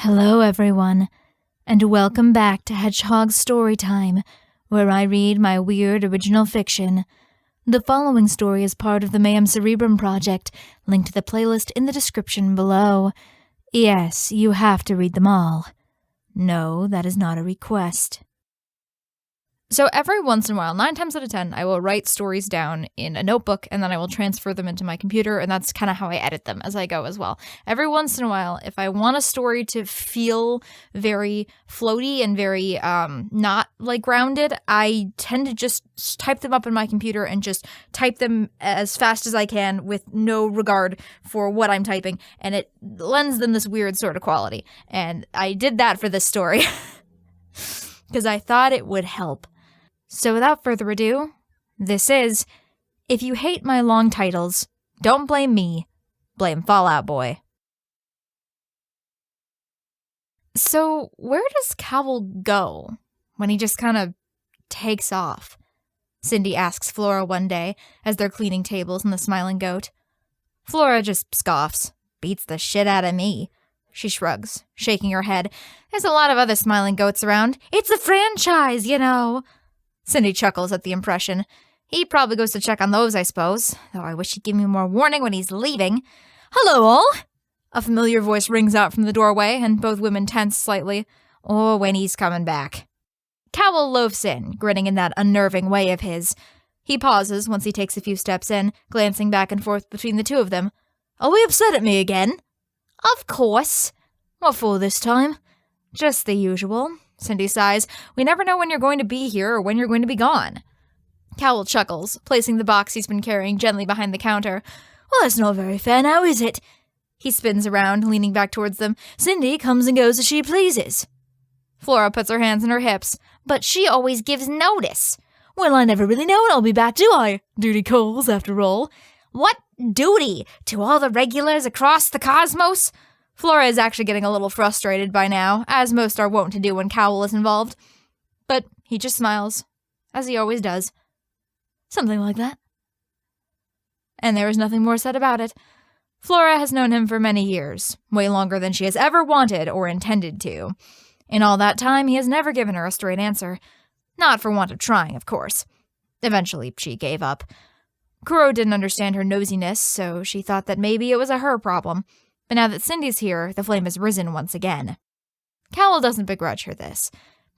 Hello, everyone, and welcome back to Hedgehog's Storytime, where I read my weird original fiction. The following story is part of the Mayhem Cerebrum project, linked to the playlist in the description below. Yes, you have to read them all. No, that is not a request. So every once in a while, 9 times out of 10, I will write stories down in a notebook and then I will transfer them into my computer, and that's kind of how I edit them as I go as well. Every once in a while, if I want a story to feel very floaty and very not like grounded, I tend to just type them up in my computer and just type them as fast as I can with no regard for what I'm typing, and it lends them this weird sort of quality. And I did that for this story because I thought it would help. So without further ado, this is If You Hate My Long Titles, Don't Blame Me, Blame Fall Out Boy. So where does Cowell go when he just kind of takes off? Cindy asks Flora one day as they're cleaning tables in the Smiling Goat. Flora just scoffs. Beats the shit out of me. She shrugs, shaking her head. There's a lot of other Smiling Goats around. It's a franchise, you know. Cindy chuckles at the impression. He probably goes to check on those, I suppose, though I wish he'd give me more warning when he's leaving. Hello, all! A familiar voice rings out from the doorway, and both women tense slightly. Oh, when he's coming back. Cowell loafs in, grinning in that unnerving way of his. He pauses once he takes a few steps in, glancing back and forth between the two of them. Are we upset at me again? Of course. What for this time? Just the usual. Cindy sighs. We never know when you're going to be here or when you're going to be gone. Cowell chuckles, placing the box he's been carrying gently behind the counter. Well, that's not very fair now, is it? He spins around, leaning back towards them. Cindy comes and goes as she pleases. Flora puts her hands on her hips. But she always gives notice. Well, I never really know when I'll be back, do I? Duty calls, after all. What duty? To all the regulars across the cosmos? Flora is actually getting a little frustrated by now, as most are wont to do when Cowell is involved. But he just smiles, as he always does. Something like that. And there is nothing more said about it. Flora has known him for many years, way longer than she has ever wanted or intended to. In all that time, he has never given her a straight answer. Not for want of trying, of course. Eventually, she gave up. Kuro didn't understand her nosiness, so she thought that maybe it was a her problem. But now that Cindy's here, the flame has risen once again. Cowell doesn't begrudge her this.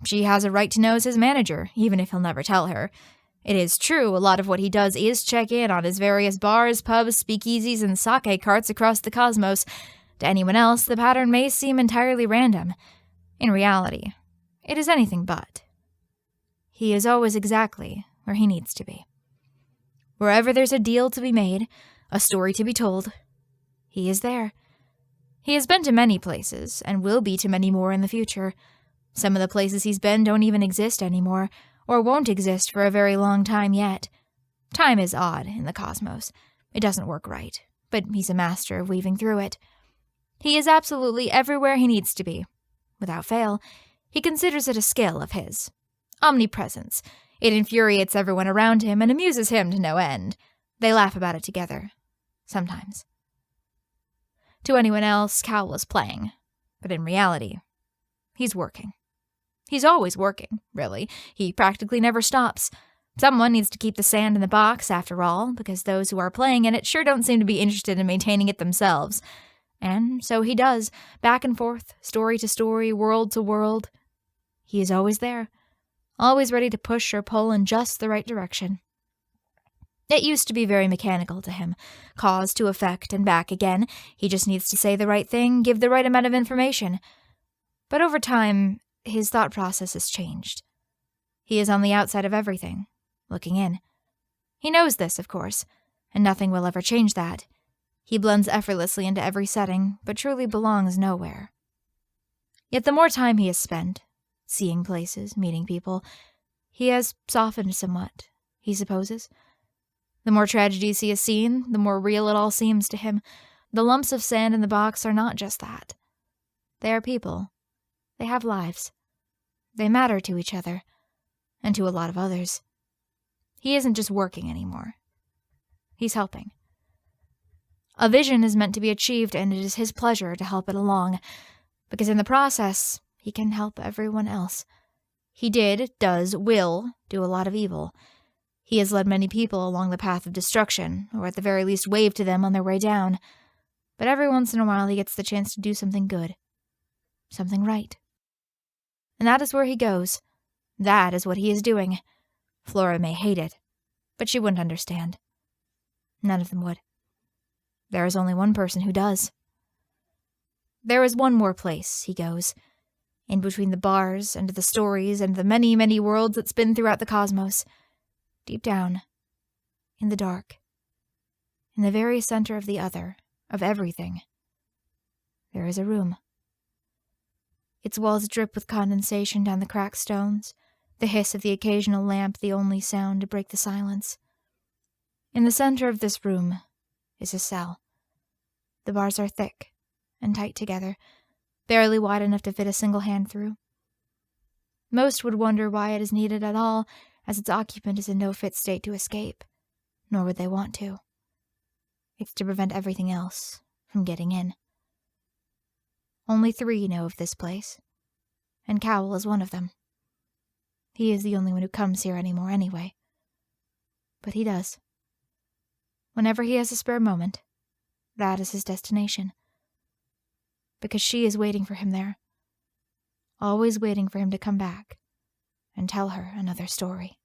She has a right to know as his manager, even if he'll never tell her. It is true, a lot of what he does is check in on his various bars, pubs, speakeasies, and sake carts across the cosmos. To anyone else, the pattern may seem entirely random. In reality, it is anything but. He is always exactly where he needs to be. Wherever there's a deal to be made, a story to be told, he is there. He has been to many places, and will be to many more in the future. Some of the places he's been don't even exist anymore, or won't exist for a very long time yet. Time is odd in the cosmos. It doesn't work right, but he's a master of weaving through it. He is absolutely everywhere he needs to be. Without fail, he considers it a skill of his. Omnipresence. It infuriates everyone around him and amuses him to no end. They laugh about it together. Sometimes. To anyone else, Cowell is playing. But in reality, he's working. He's always working, really. He practically never stops. Someone needs to keep the sand in the box, after all, because those who are playing in it sure don't seem to be interested in maintaining it themselves. And so he does, back and forth, story to story, world to world. He is always there, always ready to push or pull in just the right direction. It used to be very mechanical to him, cause to effect and back again. He just needs to say the right thing, give the right amount of information. But over time, his thought process has changed. He is on the outside of everything, looking in. He knows this, of course, and nothing will ever change that. He blends effortlessly into every setting, but truly belongs nowhere. Yet the more time he has spent, seeing places, meeting people, he has softened somewhat, he supposes. The more tragedies he has seen, the more real it all seems to him. The lumps of sand in the box are not just that. They are people. They have lives. They matter to each other, and to a lot of others. He isn't just working anymore. He's helping. A vision is meant to be achieved, and it is his pleasure to help it along. because in the process, he can help everyone else. He will do a lot of evil. He has led many people along the path of destruction, or at the very least waved to them on their way down. But every once in a while he gets the chance to do something good. Something right. And that is where he goes. That is what he is doing. Flora may hate it, but she wouldn't understand. None of them would. There is only one person who does. There is one more place he goes, in between the bars and the stories and the many, many worlds that spin throughout the cosmos. Deep down, in the dark, in the very center of the other, of everything, there is a room. Its walls drip with condensation down the cracked stones, the hiss of the occasional lamp the only sound to break the silence. In the center of this room is a cell. The bars are thick and tight together, barely wide enough to fit a single hand through. Most would wonder why it is needed at all, as its occupant is in no fit state to escape, nor would they want to. It's to prevent everything else from getting in. Only 3 know of this place, and Cowell is one of them. He is the only one who comes here anymore anyway. But he does. Whenever he has a spare moment, that is his destination. Because she is waiting for him there. Always waiting for him to come back and tell her another story.